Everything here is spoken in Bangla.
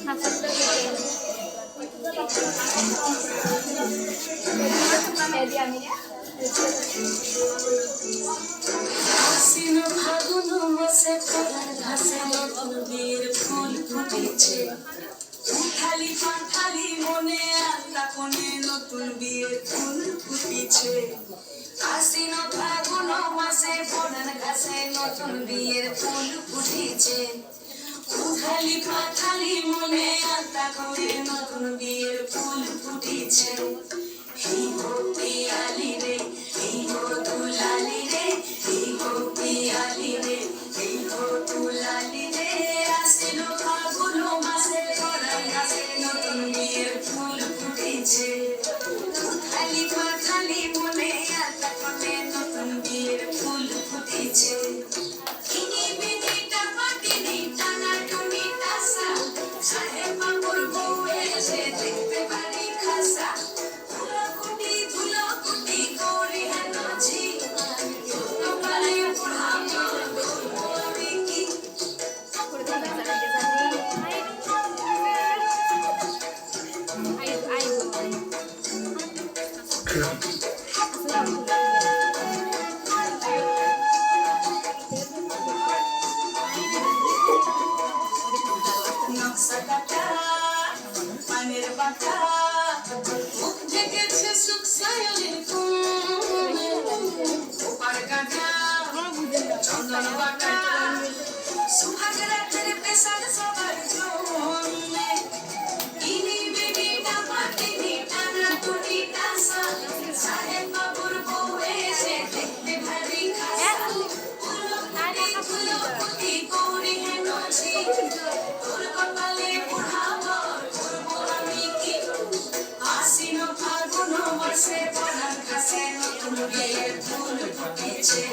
আশ্বিন ফাগুন মাসে পরার ঘাসে নতুন বীর ফুল ফুটেছে। উঠালি পাঠালি মনে আল্লা কোণে নতুন বিয়ের ফুল ফুটেছে। আশ্বিন ফাগুন মাসে পরার ঘাসে নতুন বিয়ের ফুল ফুটেছে। উঠালি পাঠালি মনে আল্লা কোণে নতুন বিয়ের ফুল ফুটেছে। হিগো পিয়ালি রে হিগো দুলালি রে হিগো পিয়ালি রে হিগো দুলালি রে। আশ্বিন ফাগুন মাসে পরার ঘাসে নতুন বিয়ের ফুল ফুটেছে। উঠালি পাঠালি মনে আল্লা কোণে নতুন বিয়ের ফুল ফুটেছে। সাহেব বাবুর বউ এসে দেখতে পারি খাসা। ধুলোকুটি করে নাচি পারে পড়াবো আমি কি। নকশা কাটা পানের বাটা মুখ ঢেকেছে সুখ সায়নের ফুল। ওপার কাটা চন্দন বাটা সুহাগ রাতের পেশার সবার জন্যে। ইনি বিবিটা মাটিনি টানা টুনি টাসা। সাহেব বাবুর বউ এসে দেখতে ভারী খাসা। ধুলোকুটি করে নাচি তোর কপালে পড়াবো করবো আমি কি। আশ্বিন ফাগুন মাসে পরার ঘাসে নতুন বিয়ের ফুল ফুটেছে।